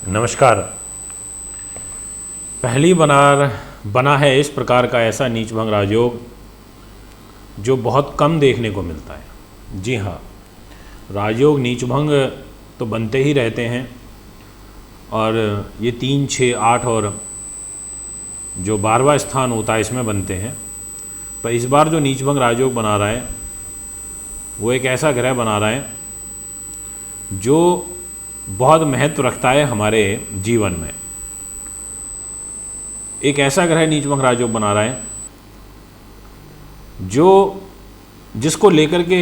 नमस्कार। पहली बार बना है इस प्रकार का ऐसा नीच भंग राजयोग जो बहुत कम देखने को मिलता है। जी हाँ, राजयोग नीच भंग तो बनते ही रहते हैं और ये 3, 6, 8 और जो 12वां स्थान होता है इसमें बनते हैं। पर इस बार जो नीच भंग राजयोग बना रहा है वो एक ऐसा ग्रह बना रहा है जो बहुत महत्व रखता है हमारे जीवन में। एक ऐसा ग्रह नीच भंग राजयोग बना रहा है जिसको लेकर के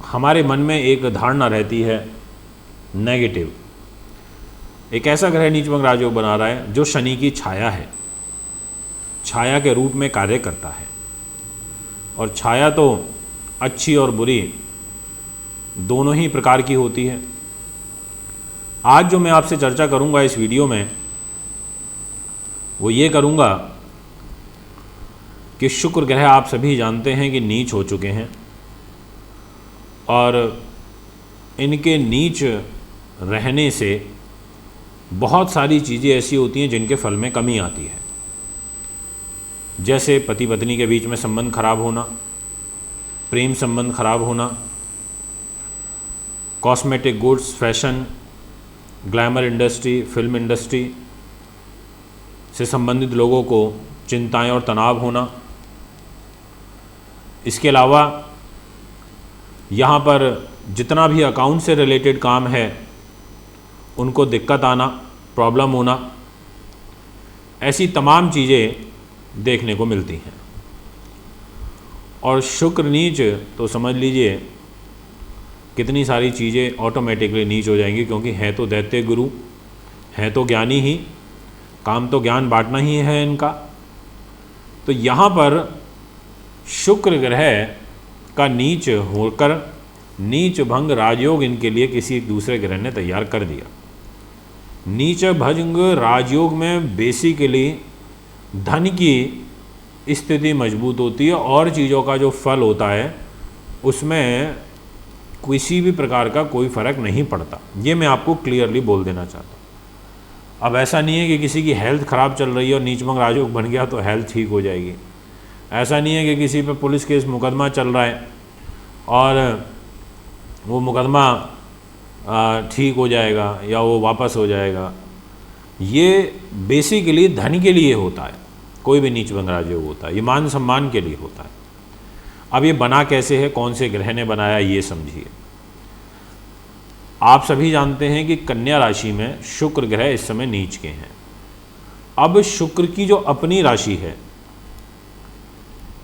हमारे मन में एक धारणा रहती है नेगेटिव। एक ऐसा ग्रह नीच भंग राजयोग बना रहा है जो शनि की छाया है, छाया के रूप में कार्य करता है। और छाया तो अच्छी और बुरी दोनों ही प्रकार की होती है। आज जो मैं आपसे चर्चा करूंगा इस वीडियो में वो ये करूंगा कि शुक्र ग्रह आप सभी जानते हैं कि नीच हो चुके हैं और इनके नीच रहने से बहुत सारी चीज़ें ऐसी होती हैं जिनके फल में कमी आती है। जैसे पति पत्नी के बीच में संबंध खराब होना, प्रेम संबंध खराब होना, cosmetic goods, fashion, glamour industry, film industry से संबंधित लोगों को चिंताएं और तनाव होना। इसके अलावा यहाँ पर जितना भी अकाउंट से रिलेटेड काम है उनको दिक्कत आना, प्रॉब्लम होना, ऐसी तमाम चीज़ें देखने को मिलती हैं। और शुक्र नीच तो समझ लीजिए कितनी सारी चीज़ें ऑटोमेटिकली नीच हो जाएंगी, क्योंकि है तो दैत्य गुरु, है तो ज्ञानी ही, काम तो ज्ञान बांटना ही है इनका। तो यहाँ पर शुक्र ग्रह का नीच होकर नीच भंग राजयोग इनके लिए किसी दूसरे ग्रह ने तैयार कर दिया। नीच भंग राजयोग में बेसिकली धन की स्थिति मजबूत होती है और चीज़ों का जो फल होता है उसमें किसी भी प्रकार का कोई फ़र्क नहीं पड़ता। ये मैं आपको क्लियरली बोल देना चाहता हूँ। अब ऐसा नहीं है कि किसी की हेल्थ ख़राब चल रही है और नीच भंग राजयोग बन गया तो हेल्थ ठीक हो जाएगी। ऐसा नहीं है कि किसी पे पुलिस केस मुकदमा चल रहा है और वो मुकदमा ठीक हो जाएगा या वो वापस हो जाएगा। ये बेसिकली धन के लिए होता है। कोई भी नीच भंग राजयोग होता है ये मान सम्मान के लिए होता है। अब ये बना कैसे है, कौन से ग्रह ने बनाया, ये समझिए। आप सभी जानते हैं कि कन्या राशि में शुक्र ग्रह इस समय नीच के हैं। अब शुक्र की जो अपनी राशि है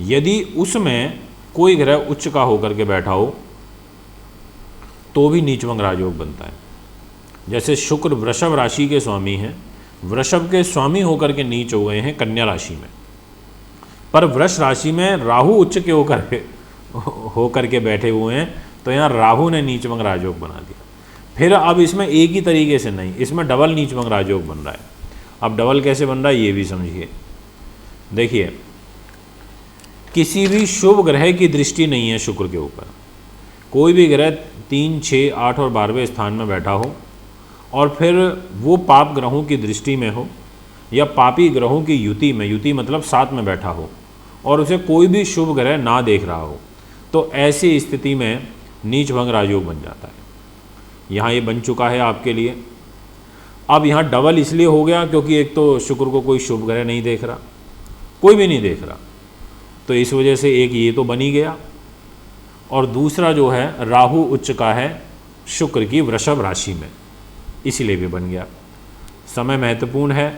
यदि उसमें कोई ग्रह उच्च का होकर के बैठा हो तो भी नीच भंग राजयोग बनता है। जैसे शुक्र वृषभ राशि के स्वामी हैं, वृषभ के स्वामी होकर के नीच हो गए हैं कन्या राशि में, पर वृष राशि में राहु उच्च के होकर के बैठे हुए हैं, तो यहाँ राहु ने नीच भंग राजयोग बना दिया। फिर अब इसमें एक ही तरीके से नहीं, इसमें डबल नीच भंग राजयोग बन रहा है। अब डबल कैसे बन रहा है ये भी समझिए। देखिए, किसी भी शुभ ग्रह की दृष्टि नहीं है शुक्र के ऊपर। कोई भी ग्रह 3, 6, 8 और 12वें स्थान में बैठा हो और फिर वो पाप ग्रहों की दृष्टि में हो या पापी ग्रहों की युति में, युति मतलब साथ में बैठा हो और उसे कोई भी शुभ ग्रह ना देख रहा हो, तो ऐसी स्थिति में नीच भंग राजयोग बन जाता है। यहाँ ये बन चुका है आपके लिए। अब यहाँ डबल इसलिए हो गया क्योंकि एक तो शुक्र को कोई शुभ ग्रह नहीं देख रहा, कोई भी नहीं देख रहा, तो इस वजह से एक ये तो बन ही गया। और दूसरा जो है राहु उच्च का है शुक्र की वृषभ राशि में, इसीलिए भी बन गया। समय महत्वपूर्ण है,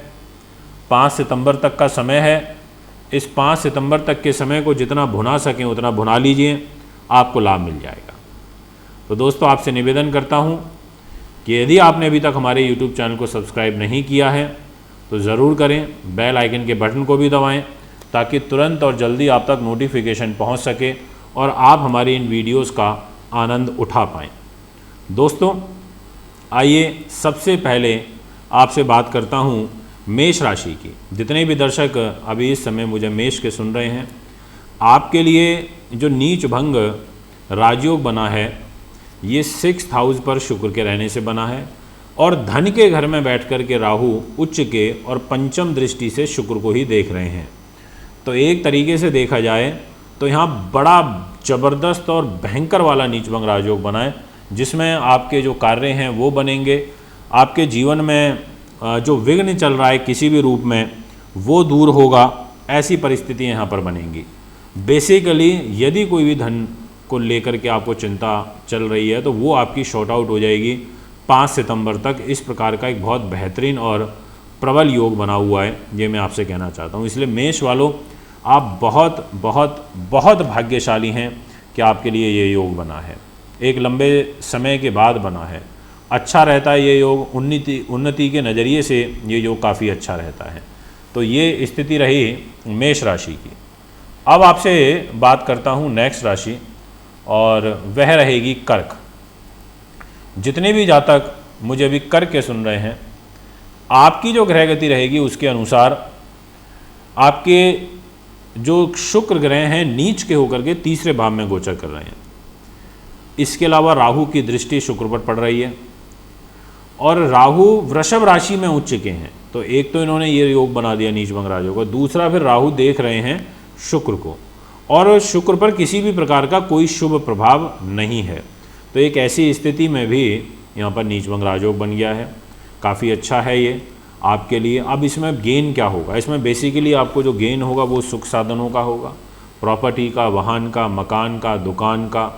5 सितंबर तक का समय है। इस 5 सितंबर तक के समय को जितना भुना सकें उतना भुना लीजिए, आपको लाभ मिल जाएगा। तो दोस्तों, आपसे निवेदन करता हूं कि यदि आपने अभी तक हमारे YouTube चैनल को सब्सक्राइब नहीं किया है तो ज़रूर करें, बेल आइकन के बटन को भी दबाएं ताकि तुरंत और जल्दी आप तक नोटिफिकेशन पहुंच सके और आप हमारी इन वीडियोस का आनंद उठा पाएँ। दोस्तों, आइए सबसे पहले आपसे बात करता हूं मेष राशि की। जितने भी दर्शक अभी इस समय मुझे मेष के सुन रहे हैं, आपके लिए जो नीच भंग राजयोग बना है ये 6th हाउस पर शुक्र के रहने से बना है। और धन के घर में बैठ कर के राहु उच्च के और पंचम दृष्टि से शुक्र को ही देख रहे हैं। तो एक तरीके से देखा जाए तो यहाँ बड़ा ज़बरदस्त और भयंकर वाला नीचभंग राजयोग बना है, जिसमें आपके जो कार्य हैं वो बनेंगे, आपके जीवन में जो विघ्न चल रहा है किसी भी रूप में वो दूर होगा, ऐसी परिस्थितियाँ यहाँ पर बनेंगी। बेसिकली यदि कोई भी धन को लेकर के आपको चिंता चल रही है तो वो आपकी शॉर्ट आउट हो जाएगी 5 सितंबर तक। इस प्रकार का एक बहुत बेहतरीन और प्रबल योग बना हुआ है, ये मैं आपसे कहना चाहता हूँ। इसलिए मेष वालों, आप बहुत बहुत बहुत भाग्यशाली हैं कि आपके लिए ये योग बना है, एक लंबे समय के बाद बना है। अच्छा रहता है ये योग, उन्नति के नज़रिए से ये योग काफ़ी अच्छा रहता है। तो ये स्थिति रही मेष राशि की। अब आपसे बात करता हूँ नेक्स्ट राशि, और वह रहेगी कर्क। जितने भी जातक मुझे अभी कर्क के सुन रहे हैं, आपकी जो ग्रह गति रहेगी उसके अनुसार आपके जो शुक्र ग्रह हैं नीच के होकर के तीसरे भाव में गोचर कर रहे हैं। इसके अलावा राहु की दृष्टि शुक्र पर पड़ रही है, और राहु वृषभ राशि में उच्च के हैं। तो एक तो इन्होंने ये योग बना दिया नीचभंग राजयोग का, दूसरा फिर राहु देख रहे हैं शुक्र को, और शुक्र पर किसी भी प्रकार का कोई शुभ प्रभाव नहीं है। तो एक ऐसी स्थिति में भी यहाँ पर नीचभंग राजयोग बन गया है, काफ़ी अच्छा है ये आपके लिए। अब इसमें गेन क्या होगा? इसमें बेसिकली आपको जो गेन होगा वो सुख साधनों का होगा, प्रॉपर्टी का, वाहन का, मकान का, दुकान का,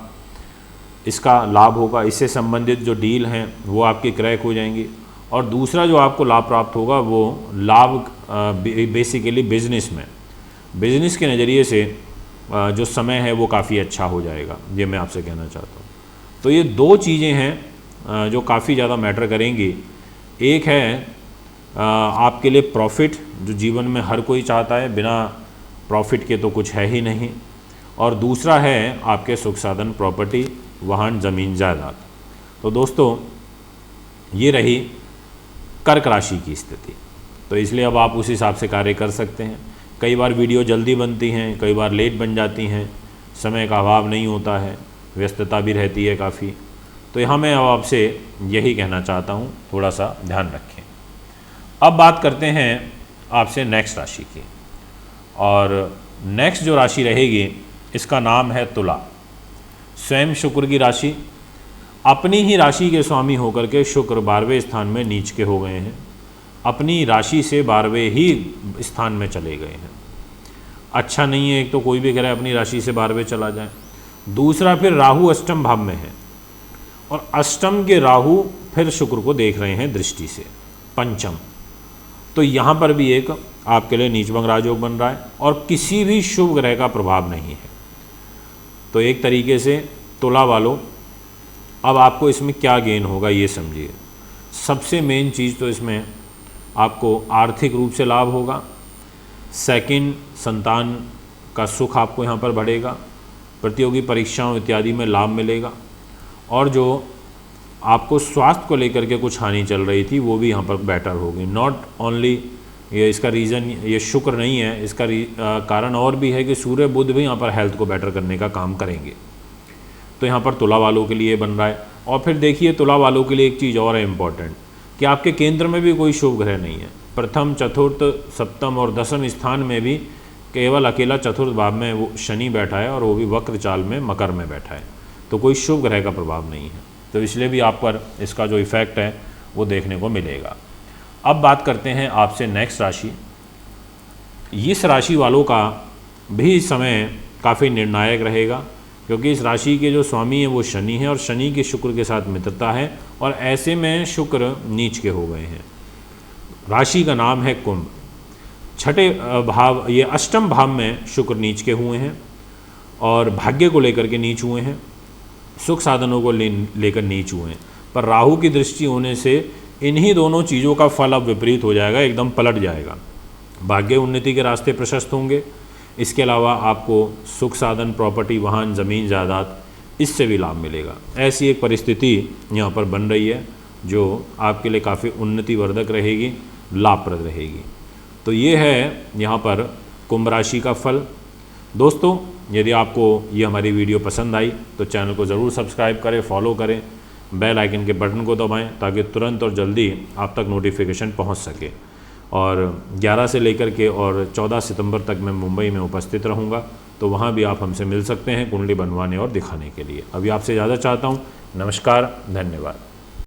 इसका लाभ होगा। इससे संबंधित जो डील हैं वो आपकी क्रैक हो जाएंगी। और दूसरा जो आपको लाभ प्राप्त होगा वो लाभ बेसिकली बिजनेस में, बिजनेस के नज़रिए से जो समय है वो काफ़ी अच्छा हो जाएगा, ये मैं आपसे कहना चाहता हूँ। तो ये दो चीज़ें हैं जो काफ़ी ज़्यादा मैटर करेंगी। एक है आपके लिए प्रॉफिट, जो जीवन में हर कोई चाहता है, बिना प्रॉफिट के तो कुछ है ही नहीं। और दूसरा है आपके सुख साधन, प्रॉपर्टी, वाहन, ज़मीन, जायदाद। तो दोस्तों ये रही कर्क राशि की स्थिति। तो इसलिए अब आप उस हिसाब से कार्य कर सकते हैं। कई बार वीडियो जल्दी बनती हैं, कई बार लेट बन जाती हैं, समय का अभाव नहीं होता है, व्यस्तता भी रहती है काफ़ी। तो यहाँ मैं अब आपसे यही कहना चाहता हूँ, थोड़ा सा ध्यान रखें। अब बात करते हैं आपसे नेक्स्ट राशि की, और नेक्स्ट जो राशि रहेगी इसका नाम है तुला। स्वयं शुक्र की राशि, अपनी ही राशि के स्वामी होकर के शुक्र 12वें स्थान में नीच के हो गए हैं, अपनी राशि से 12वें ही स्थान में चले गए हैं। अच्छा नहीं है, एक तो कोई भी ग्रह अपनी राशि से 12वें चला जाए, दूसरा फिर राहु अष्टम भाव में है, और अष्टम के राहु फिर शुक्र को देख रहे हैं दृष्टि से, पंचम। तो यहाँ पर भी एक आपके लिए नीचभंग राजयोग बन रहा है, और किसी भी शुभ ग्रह का प्रभाव नहीं है। तो एक तरीके से तुला वालों, अब आपको इसमें क्या गेन होगा ये समझिए। सबसे मेन चीज़ तो इसमें आपको आर्थिक रूप से लाभ होगा। सेकंड, संतान का सुख आपको यहाँ पर बढ़ेगा, प्रतियोगी परीक्षाओं इत्यादि में लाभ मिलेगा, और जो आपको स्वास्थ्य को लेकर के कुछ हानि चल रही थी वो भी यहाँ पर बेटर होगी। नॉट ओनली ये, इसका रीज़न ये शुक्र नहीं है, इसका कारण और भी है कि सूर्य बुध भी यहाँ पर हेल्थ को बेटर करने का काम करेंगे। तो यहाँ पर तुला वालों के लिए बन रहा है। और फिर देखिए तुला वालों के लिए एक चीज़ और है इम्पॉर्टेंट, कि आपके केंद्र में भी कोई शुभ ग्रह नहीं है। प्रथम, चतुर्थ, सप्तम और दसम स्थान में भी केवल अकेला चतुर्थ भाव में वो शनि बैठा है, और वो भी वक्र चाल में मकर में बैठा है। तो कोई शुभ ग्रह का प्रभाव नहीं है। तो इसलिए भी आप पर इसका जो इफ़ेक्ट है वो देखने को मिलेगा। अब बात करते हैं आपसे नेक्स्ट राशि। इस राशि वालों का भी समय काफ़ी निर्णायक रहेगा, क्योंकि इस राशि के जो स्वामी हैं वो शनि हैं, और शनि की शुक्र के साथ मित्रता है, और ऐसे में शुक्र नीच के हो गए हैं। राशि का नाम है कुंभ। छठे भाव, ये अष्टम भाव में शुक्र नीच के हुए हैं, और भाग्य को लेकर के नीच हुए हैं, सुख साधनों को लेकर नीच हुए हैं। पर राहु की दृष्टि होने से इन्हीं दोनों चीज़ों का फल अब विपरीत हो जाएगा, एकदम पलट जाएगा। भाग्य उन्नति के रास्ते प्रशस्त होंगे, इसके अलावा आपको सुख साधन, प्रॉपर्टी, वाहन, ज़मीन, जायदाद, इससे भी लाभ मिलेगा। ऐसी एक परिस्थिति यहाँ पर बन रही है जो आपके लिए काफ़ी उन्नतिवर्धक रहेगी, लाभप्रद रहेगी। तो ये है यहाँ पर कुंभ राशि का फल। दोस्तों, यदि आपको ये हमारी वीडियो पसंद आई तो चैनल को ज़रूर सब्सक्राइब करें, फॉलो करें, बेल आइकन के बटन को दबाएं ताकि तुरंत और जल्दी आप तक नोटिफिकेशन पहुंच सके। और 11 से लेकर के और 14 सितंबर तक मैं मुंबई में उपस्थित रहूंगा, तो वहां भी आप हमसे मिल सकते हैं कुंडली बनवाने और दिखाने के लिए। अभी आपसे ज़्यादा चाहता हूं। नमस्कार, धन्यवाद।